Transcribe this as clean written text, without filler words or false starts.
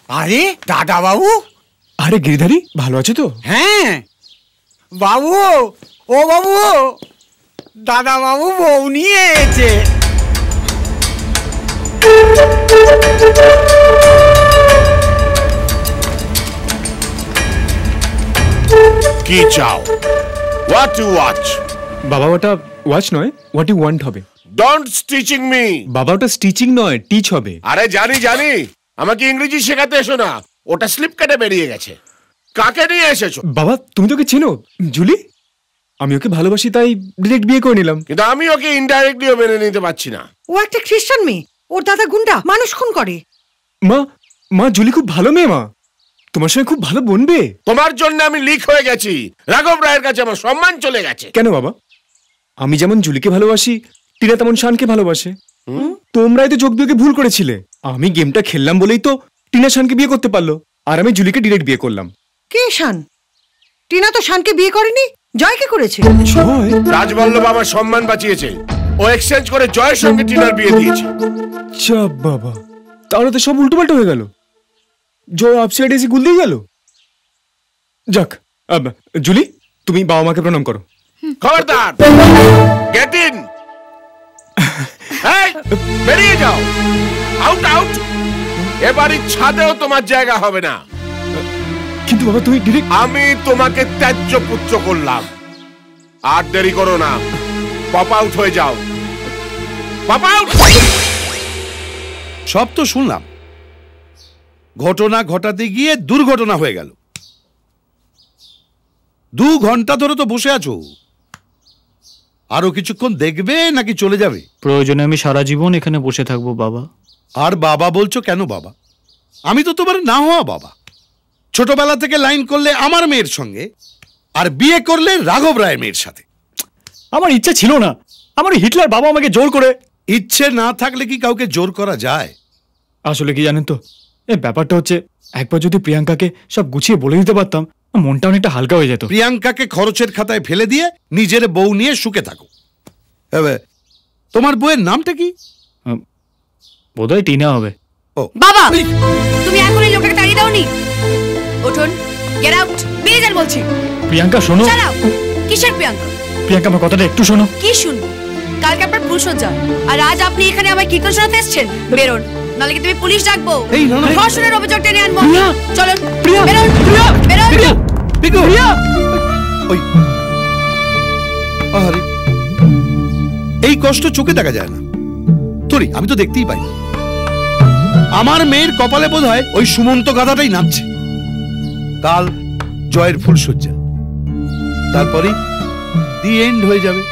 আরে দাদা বাবু। আরে গিরিধারী, ভালো আছো তো? হ্যাঁ বাবু, ও বাবু, দাদা বাবু বউ নিয়ে এসেছে। কি চাও? What you watch? বাবা ওটা ওয়াচ নয়, হোয়াট ইউ ওয়ান্ট হবে। Don't teaching me. বাবা ওটা স্টিচিং নয়, টিচ হবে। আরে জানি জানি, আমাকে ইংরেজি শেখাতে এসো না। ওটা স্লিপ কেটে বেরিয়ে গেছে। কাকে নিয়ে এসেছো? বাবা তুমি তোকে চেনো? জুলি। আমি ওকে ভালোবাসি তাই ডিরেক্ট বিয়ে করে নিলাম। কিন্তু আমি ওকে ইনডাইরেক্টলিও মেনে নিতে পারছি না। ও একটা খ্রিস্টান মেয়ে, ওর দাদা গুন্ডা, মানুষ খুন করে। মা, মা জুলি খুব ভালো মেয়ে মা, তোমার সঙ্গে খুব ভালো বনবে। তোমার জন্য আমি লিক হয়ে গেছি, রাঘব রায়ের কাছে আমার সম্মান চলে গেছে। কেন বাবা? আমি যেমন জুলিকে ভালোবাসি, টিনা তেমন শানকে ভালোবাসে। তোমরাই তো যোগ বিয়োগে ভুল করেছিলে। আমি গেমটা খেললাম বলেই তো টিনা শানকে বিয়ে করতে পারলো, আর আমি জুলিকে ডিরেক্ট বিয়ে করলাম। কে শান? টিনা তো শানকে বিয়ে করেনি, জয়কে করেছে। জয়? রাজবল্লভ আমার সম্মান বাঁচিয়েছে, ও এক্সচেঞ্জ করে জয়ের সঙ্গে টিনার বিয়ে দিয়েছে। চাপ বাবা, তাহলে তো সব উল্টোপাল্টা হয়ে গেল। জয় আপসাইড এসে গুল দিয়ে গেল। যাক, জুলি তুমি বাবা মাকে প্রণাম করো। খবরদার, গেট ইন। এই বেরিয়ে যাও, আউট আউট। এবারই ছাদেও তোমার জায়গা হবে না। কিন্তু বাবা তুমি ডিরেক্ট। আমি তোমাকে ত্যায্য পুত্র করলাম, আর দেরি করো না, পপ আউট হয়ে যাও। Pop out. সব তো শুনলাম, ঘটনা ঘটাতে গিয়ে দুর্ঘটনা হয়ে গেল। 2 ঘন্টা ধরে তো বসে আছো, আরো কিছুক্ষণ দেখবে নাকি চলে যাবে? প্রয়োজনে আমি সারা জীবন এখানে বসে থাকবো বাবা। আর বাবা বলছো কেন বাবা? আমি তো তোমার না হওয়া বাবা। ছোটবেলা থেকে লাইন করলে আমার মেয়ের সঙ্গে, আর বিয়ে করলে রাঘব রায়ের মেয়ের সাথে। আমার ইচ্ছা ছিল না, আমার হিটলার বাবা আমাকে জোর করে। ইচ্ছে না থাকলে কি কাউকে জোর করা যায়? আসলে কি জানেন তো, এই ব্যাপারটা হচ্ছে, একবার যদি প্রিয়াঙ্কাকে সব গুছিয়ে বলে দিতে পারতাম, মনটা অনেকটা হালকা হয়ে যেত। প্রিয়াঙ্কাকে খরচের খাতায় ফেলে দিয়ে নিজের বউ নিয়ে সুখে থাকো। তোমার বউয়ের নামটা কি? বোধহয় টিনা হবে। ও বাবা, তুমি এখন এই লোকটাকে তাড়িয়ে দাওনি? উঠুন, গেট আউট, বেরিয়ে যান বলছি। প্রিয়াঙ্কা শোনো। চালাও। কিসের প্রিয়াঙ্কা? প্রিয়াঙ্কা আমার কথাটা একটু শোনো। কি শুনবো? কালকে আপনার ফুলসজ্জা, আর আজ আপনি এখানে আমার কীর্তন শোনাতে এসেছেন। বেরোন, নাহলে কি তুমি পুলিশ ডাকবো। এই না না, ধর্ষণের অভিযোগ টেনে আনবো। চলুন, প্রিয়া, বেরোন, প্রিয়া, বেরোন। প্রিয়া, প্রিয়া। ওই আরে, এই কষ্ট চোখে দেখা যায় না। তোরি আমি তো দেখতেই পাই না। আমার মেয়ের কপালে বোধহয় ওই সুমন্ত গাধাটাই নাচছে। কাল জয়ের ফুলসজ্জা, তারপরে দি এন্ড হয়ে যাবে।